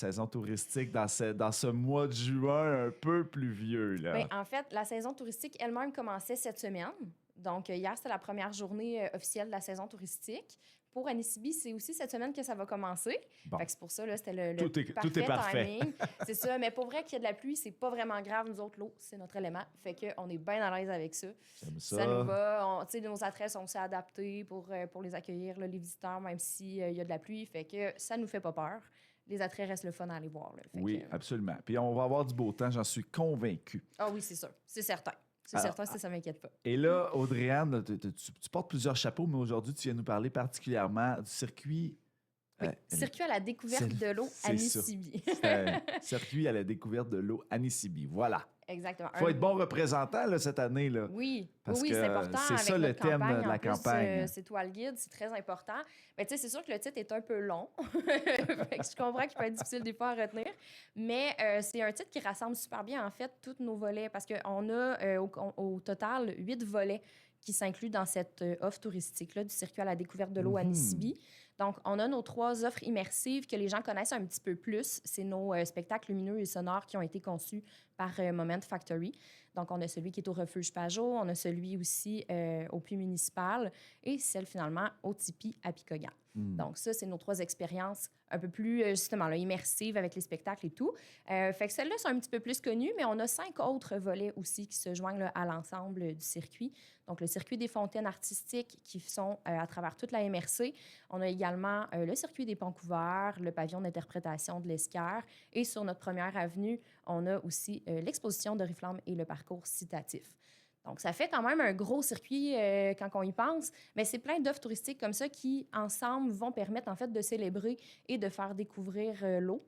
saison touristique dans ce mois de juin un peu pluvieux, là? Bien, en fait, la saison touristique elle-même commençait cette semaine. Donc, hier, c'était la première journée officielle de la saison touristique. Pour Anissibi, c'est aussi cette semaine que ça va commencer. Bon. Fait que c'est pour ça, là, c'était le Tout est parfait. timing. C'est ça. Mais pour vrai qu'il y a de la pluie, c'est pas vraiment grave. Nous autres, l'eau, c'est notre élément. Fait qu'on est bien à l'aise avec ça. J'aime ça. Ça nous va. Tu sais, nos attraits sont aussi adaptés pour les accueillir, là, les visiteurs, même s'il y a de la pluie. Fait que ça nous fait pas peur. Les attraits restent le fun à aller voir. Là. Oui, absolument. Puis on va avoir du beau temps, j'en suis convaincu. Ah oui, c'est sûr. C'est certain. C'est certain, ça ne m'inquiète pas. Et là, Audrey-Anne, tu portes plusieurs chapeaux, mais aujourd'hui, tu viens nous parler particulièrement du circuit... Oui, circuit à la découverte de l'eau Anissibi. Circuit à la découverte de l'eau Anissibi, voilà. Exactement. Il faut être bon représentant là, cette année. Là, oui, parce oui, que c'est important. C'est ça le thème de la campagne. C'est toi le guide, c'est très important. Mais tu sais, c'est sûr que le titre est un peu long. Fait que je comprends qu'il peut être difficile des fois à retenir. Mais c'est un titre qui rassemble super bien, en fait, tous nos volets. Parce qu'on a au total 8 volets qui s'incluent dans cette offre touristique-là du circuit à la découverte de l'eau Anissibi. Donc, on a nos 3 offres immersives que les gens connaissent un petit peu plus. C'est nos spectacles lumineux et sonores qui ont été conçus par Moment Factory. Donc, on a celui qui est au refuge Pajot, on a celui aussi au puits municipal et celle finalement au Tipi à Picogan. Donc, ça, c'est nos 3 expériences un peu plus, justement, là, immersives avec les spectacles et tout. Fait que celles-là sont un petit peu plus connues, mais on a 5 autres volets aussi qui se joignent là, à l'ensemble du circuit. Donc, le circuit des fontaines artistiques qui sont à travers toute la MRC. On a également le circuit des ponts couverts, le pavillon d'interprétation de l'Esquerre. Et sur notre première avenue, on a aussi l'exposition d'Oriflamme et le parcours citatif. Donc, ça fait quand même un gros circuit quand on y pense, mais c'est plein d'offres touristiques comme ça qui, ensemble, vont permettre, en fait, de célébrer et de faire découvrir l'eau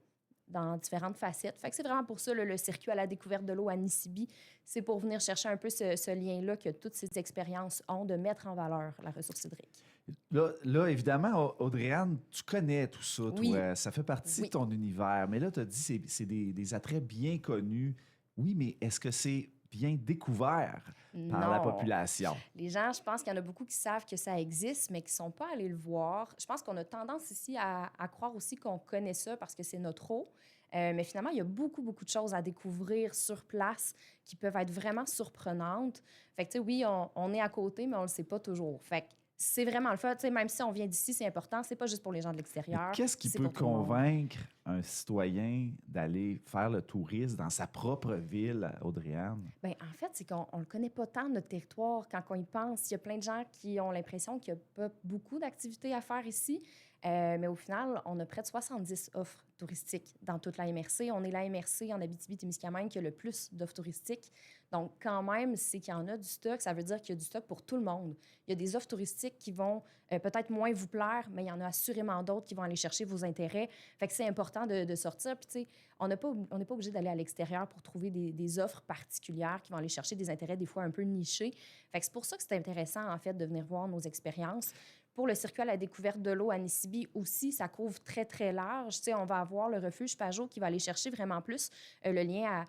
dans différentes facettes. Fait que c'est vraiment pour ça, le circuit à la découverte de l'eau à Anissibi. C'est pour venir chercher un peu ce lien-là que toutes ces expériences ont de mettre en valeur la ressource hydrique. Là, évidemment, Audrey-Anne, tu connais tout ça, toi. Oui. Ça fait partie de ton univers. Mais là, tu as dit que c'est des attraits bien connus. Oui, mais est-ce que c'est bien découvert par la population? Les gens, je pense qu'il y en a beaucoup qui savent que ça existe, mais qui ne sont pas allés le voir. Je pense qu'on a tendance ici à croire aussi qu'on connaît ça parce que c'est notre eau. Mais finalement, il y a beaucoup, beaucoup de choses à découvrir sur place qui peuvent être vraiment surprenantes. Fait que, tu sais, oui, on est à côté, mais on ne le sait pas toujours. Fait que c'est vraiment le fun. Tu sais, même si on vient d'ici, c'est important. C'est pas juste pour les gens de l'extérieur. Mais qu'est-ce qui peut convaincre un citoyen d'aller faire le tourisme dans sa propre ville, Audrey-Anne? Bien, en fait, c'est qu'on ne le connaît pas tant, notre territoire, quand on y pense. Il y a plein de gens qui ont l'impression qu'il n'y a pas beaucoup d'activités à faire ici. Mais au final, on a près de 70 offres touristiques dans toute la MRC. On est la MRC en Abitibi-Témiscamingue qui a le plus d'offres touristiques. Donc, quand même, c'est qu'il y en a du stock. Ça veut dire qu'il y a du stock pour tout le monde. Il y a des offres touristiques qui vont peut-être moins vous plaire, mais il y en a assurément d'autres qui vont aller chercher vos intérêts. Fait que c'est important de sortir. Puis, tu sais, on n'est pas obligé d'aller à l'extérieur pour trouver des offres particulières qui vont aller chercher des intérêts des fois un peu nichés. Fait que c'est pour ça que c'est intéressant, en fait, de venir voir nos expériences. Pour le circuit à la découverte de l'eau à Anissibi aussi, ça couvre très, très large. Tu sais, on va avoir le refuge Pajot qui va aller chercher vraiment plus le lien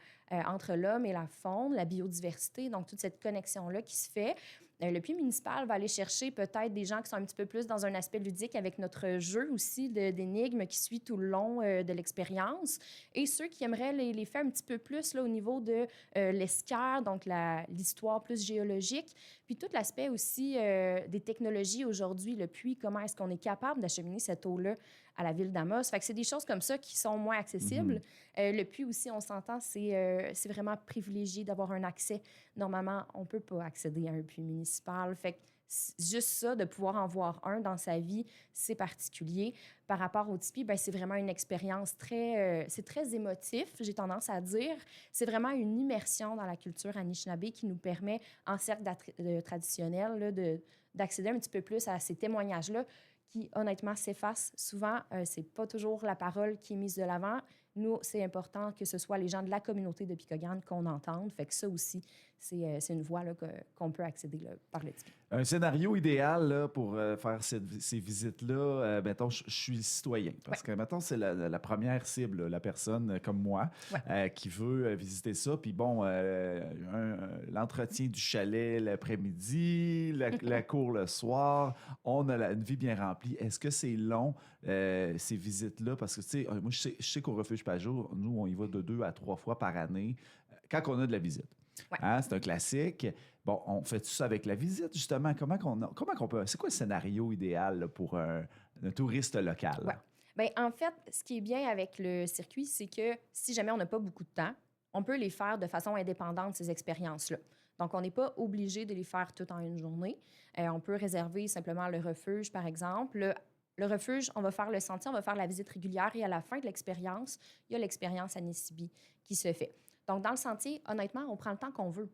entre l'homme et la faune, la biodiversité, donc toute cette connexion-là qui se fait. Le puits municipal va aller chercher peut-être des gens qui sont un petit peu plus dans un aspect ludique avec notre jeu aussi d'énigmes qui suit tout le long de l'expérience. Et ceux qui aimeraient les faire un petit peu plus là, au niveau de l'Esquerre, donc l'histoire plus géologique, puis tout l'aspect aussi des technologies aujourd'hui, le puits, comment est-ce qu'on est capable d'acheminer cette eau-là à la ville d'Amos. Fait que c'est des choses comme ça qui sont moins accessibles. Le puits aussi, on s'entend, c'est vraiment privilégié d'avoir un accès. Normalement, on ne peut pas accéder à un puits municipal. Fait que juste ça, de pouvoir en voir un dans sa vie, c'est particulier. Par rapport au Tipi, ben, c'est vraiment une expérience c'est très émotif, j'ai tendance à dire. C'est vraiment une immersion dans la culture Anishinaabe qui nous permet, en cercle traditionnel, là, d'accéder un petit peu plus à ces témoignages-là qui, honnêtement, s'effacent souvent. C'est pas toujours la parole qui est mise de l'avant. Nous, c'est important que ce soit les gens de la communauté de Picogan qu'on entende. Fait que ça aussi, c'est une voie là, qu'on peut accéder là, par le Tipi. Un scénario idéal là, pour faire ces visites-là, mettons, je suis citoyen. Parce que, mettons, c'est la première cible, la personne comme moi qui veut visiter ça. Puis bon, l'entretien du chalet l'après-midi, la cour le soir, on a une vie bien remplie. rempli? Est-ce que c'est long, ces visites-là? Parce que, tu sais, moi, je sais qu'au Refuge Pajot, nous, on y va de 2 à 3 fois par année quand on a de la visite. Ouais. Hein? C'est un classique. Bon, on fait tout ça avec la visite, justement? Comment qu'on peut... C'est quoi le scénario idéal là, pour un touriste local? Ouais. Bien, en fait, ce qui est bien avec le circuit, c'est que si jamais on n'a pas beaucoup de temps, on peut les faire de façon indépendante, ces expériences-là. Donc, on n'est pas obligé de les faire toutes en une journée. On peut réserver simplement le refuge, par exemple. Le refuge, on va faire le sentier, on va faire la visite régulière et à la fin de l'expérience, il y a l'expérience Anissibi qui se fait. Donc, dans le sentier, honnêtement, on prend le temps qu'on veut.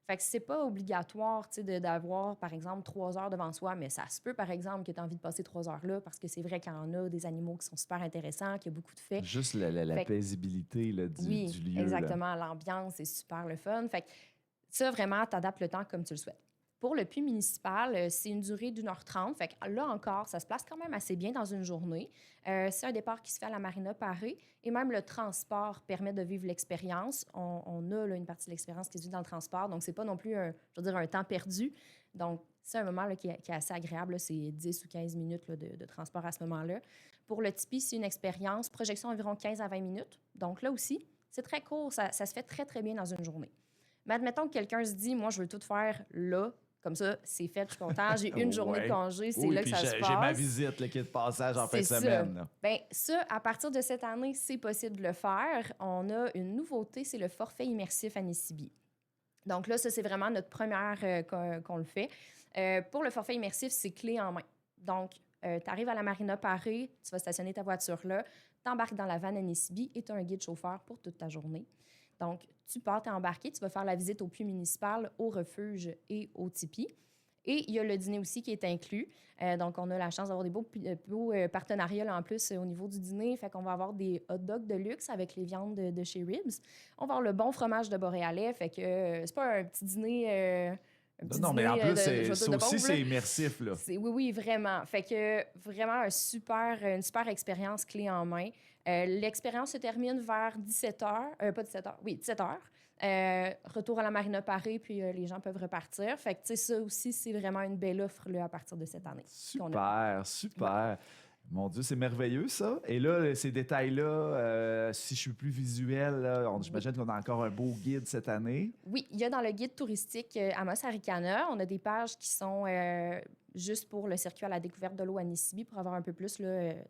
Fait que c'est pas obligatoire d'avoir, par exemple, 3 heures devant soi, mais ça se peut, par exemple, que tu as envie de passer 3 heures là parce que c'est vrai qu'il y en a des animaux qui sont super intéressants, qu'il y a beaucoup de faits. Juste la paisibilité là, du lieu. Exactement. L'ambiance est super le fun. Fait que ça, vraiment, tu adaptes le temps comme tu le souhaites. Pour le puits municipal, c'est une durée d'1h30. Fait que là encore, ça se place quand même assez bien dans une journée. C'est un départ qui se fait à la Marina Paré et même le transport permet de vivre l'expérience. On a là, une partie de l'expérience qui se vit dans le transport, donc c'est pas non plus un temps perdu. Donc, c'est un moment là, qui est assez agréable. Là. C'est 10 ou 15 minutes là, de transport à ce moment-là. Pour le tipi, c'est une expérience, projection environ 15 à 20 minutes. Donc là aussi, c'est très court, ça se fait très, très bien dans une journée. Mais admettons que quelqu'un se dit, moi, je veux tout faire là. Comme ça, c'est fait, je suis content. J'ai une journée de congé, c'est là que ça se passe. J'ai ma visite là, qui est de passage en fin de semaine. Bien, ça, à partir de cette année, c'est possible de le faire. On a une nouveauté, c'est le forfait immersif Anissibi. Donc là, ça, c'est vraiment notre première qu'on le fait. Pour le forfait immersif, c'est clé en main. Donc, tu arrives à la Marina Paré, tu vas stationner ta voiture là, tu embarques dans la van Anissibi et tu as un guide chauffeur pour toute ta journée. Donc, tu pars, tu es embarqué, tu vas faire la visite au puits municipal, au refuge et au tipi. Et il y a le dîner aussi qui est inclus. Donc, on a la chance d'avoir des beaux partenariats là, en plus au niveau du dîner. Fait qu'on va avoir des hot dogs de luxe avec les viandes de chez Ribs. On va avoir le bon fromage de Boréalais. Fait que c'est pas un petit dîner... non, mais en plus, c'est immersif. Là. Oui, vraiment. Fait que vraiment une super expérience clé en main. L'expérience se termine vers 17h. Pas 17h, oui, 17h. Retour à la Marina Paré, puis les gens peuvent repartir. Fait que, ça aussi, c'est vraiment une belle offre là, à partir de cette année. Super. Ouais. Mon Dieu, c'est merveilleux, ça. Et là, ces détails-là, si je suis plus visuel, j'imagine qu'on a encore un beau guide cette année. Oui, il y a dans le guide touristique Amos Arikana, on a des pages qui sont juste pour le circuit à la découverte de l'eau à Anissibi pour avoir un peu plus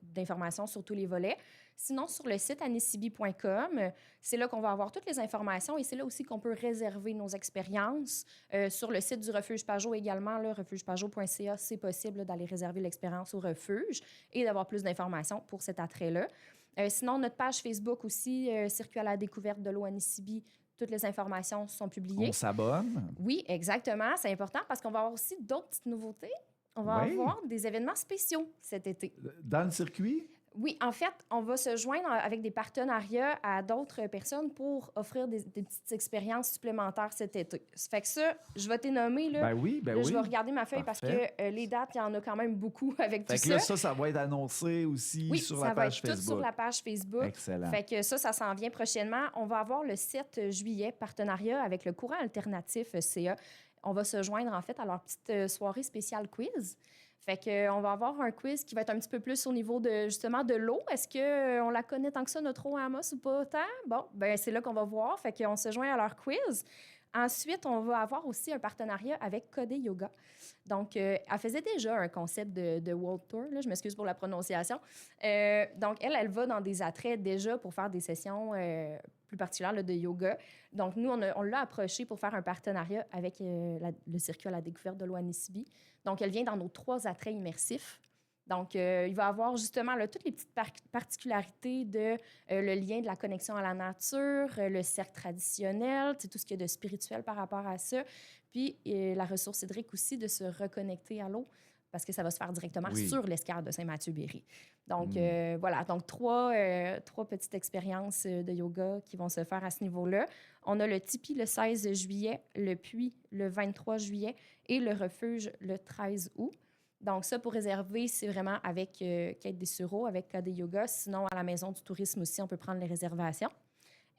d'informations sur tous les volets. Sinon, sur le site anissibi.com, c'est là qu'on va avoir toutes les informations et c'est là aussi qu'on peut réserver nos expériences. Sur le site du Refuge Pajot également, refugepajot.ca, c'est possible d'aller réserver l'expérience au refuge et d'avoir plus d'informations pour cet attrait-là. Sinon, notre page Facebook aussi, Circuit à la découverte de l'eau à Anissibi, toutes les informations sont publiées. On s'abonne. Oui, exactement. C'est important parce qu'on va avoir aussi d'autres petites nouveautés. On va avoir des événements spéciaux cet été. Dans le circuit? Oui, en fait, on va se joindre avec des partenariats à d'autres personnes pour offrir des petites expériences supplémentaires cet été. Ça fait que ça, je vais t'énommer. Là, oui. Je vais regarder ma feuille. Parfait. Parce que les dates, il y en a quand même beaucoup avec tout ça. Fait que là, ça va être annoncé aussi sur la page Facebook. Oui, ça va être tout sur la page Facebook. Excellent. Fait que ça s'en vient prochainement. On va avoir le 7 juillet, partenariat avec le courant alternatif CA. On va se joindre, en fait, à leur petite soirée spéciale quiz. Fait qu'on va avoir un quiz qui va être un petit peu plus au niveau de l'eau. Est-ce qu'on la connaît tant que ça, notre eau à Amos, ou pas autant? Bon, ben c'est là qu'on va voir. Fait qu'on se joint à leur quiz. Ensuite, on va avoir aussi un partenariat avec Codé Yoga. Donc, elle faisait déjà un concept de World Tour. Là, je m'excuse pour la prononciation. Donc, elle va dans des attraits déjà pour faire des sessions plus particulières là, de yoga. Donc, nous, on l'a approchée pour faire un partenariat avec le circuit à la découverte de l'eau à Anissibi. Donc, elle vient dans nos 3 attraits immersifs. Donc, il va y avoir justement là, toutes les petites particularités de le lien de la connexion à la nature, le cercle traditionnel, tout ce qu'il y a de spirituel par rapport à ça. Puis, la ressource hydrique aussi, de se reconnecter à l'eau, parce que ça va se faire directement sur l'escale de Saint-Mathieu-Berry. Donc, voilà. Donc, 3 petites expériences de yoga qui vont se faire à ce niveau-là. On a le tipi le 16 juillet, le puits le 23 juillet et le refuge le 13 août. Donc, ça, pour réserver, c'est vraiment avec Kate des Sureaux, avec KD Yoga. Sinon, à la Maison du tourisme aussi, on peut prendre les réservations.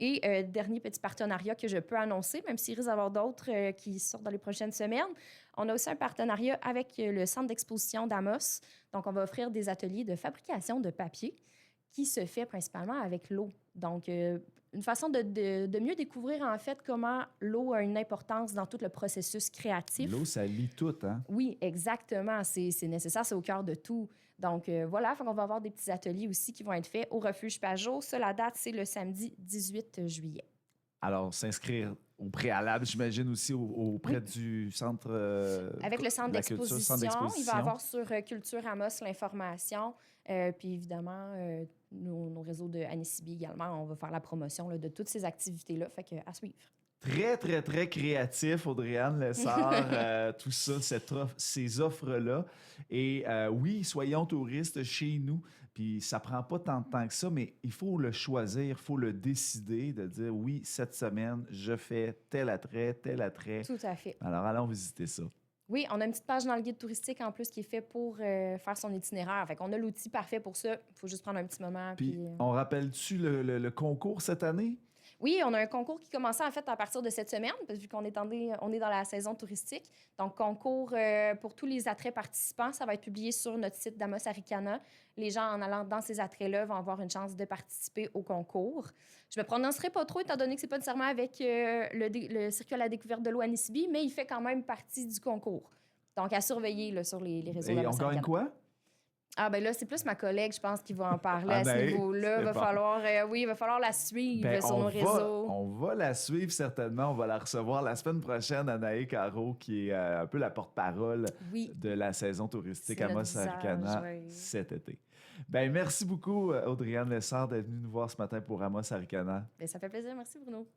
Et dernier petit partenariat que je peux annoncer, même s'il risque d'avoir d'autres qui sortent dans les prochaines semaines, on a aussi un partenariat avec le centre d'exposition d'Amos. Donc, on va offrir des ateliers de fabrication de papier qui se fait principalement avec l'eau. Donc, une façon de mieux découvrir, en fait, comment l'eau a une importance dans tout le processus créatif. L'eau, ça lie tout, hein? Oui, exactement. C'est nécessaire, c'est au cœur de tout. Donc, voilà, on va avoir des petits ateliers aussi qui vont être faits au Refuge Pajot. Ça, la date, c'est le samedi 18 juillet. Alors, s'inscrire au préalable, j'imagine aussi auprès du centre... Avec le centre d'exposition, il va y avoir sur Culture Amos l'information. Puis évidemment, nos réseaux de Anisibi également, on va faire la promotion là, de toutes ces activités-là. Fait que, à suivre. Très, très, très créatif, Audrey-Anne Lessard, tout ça, ces offres-là. Et oui, soyons touristes chez nous. Puis ça prend pas tant de temps que ça, mais il faut le choisir, il faut le décider, de dire oui, cette semaine, je fais tel attrait, tel attrait. Tout à fait. Alors, allons visiter ça. Oui, on a une petite page dans le guide touristique en plus qui est fait pour faire son itinéraire. Fait qu'on a l'outil parfait pour ça. Il faut juste prendre un petit moment. Puis on rappelle-tu le concours cette année? Oui, on a un concours qui commençait en fait à partir de cette semaine, vu qu'on est dans la saison touristique. Donc, concours pour tous les attraits participants, ça va être publié sur notre site d'Amos Arikana. Les gens, en allant dans ces attraits-là, vont avoir une chance de participer au concours. Je me prononcerai pas trop, étant donné que c'est pas nécessairement avec le circuit à la découverte de l'eau Anisibi, mais il fait quand même partie du concours. Donc, à surveiller là, sur les réseaux d'Amos Arikana. Et on gagne quoi? Ah, ben là, c'est plus ma collègue, je pense, qui va en parler à ce niveau-là. Il va falloir la suivre sur nos réseaux. On va la suivre certainement. On va la recevoir la semaine prochaine, Anaï Caro, qui est un peu la porte-parole de la saison touristique Amos Arikana cet été. Ben, merci beaucoup, Audrey-Anne Lessard, d'être venue nous voir ce matin pour Amos Arikana. Ben, ça fait plaisir. Merci, Bruno.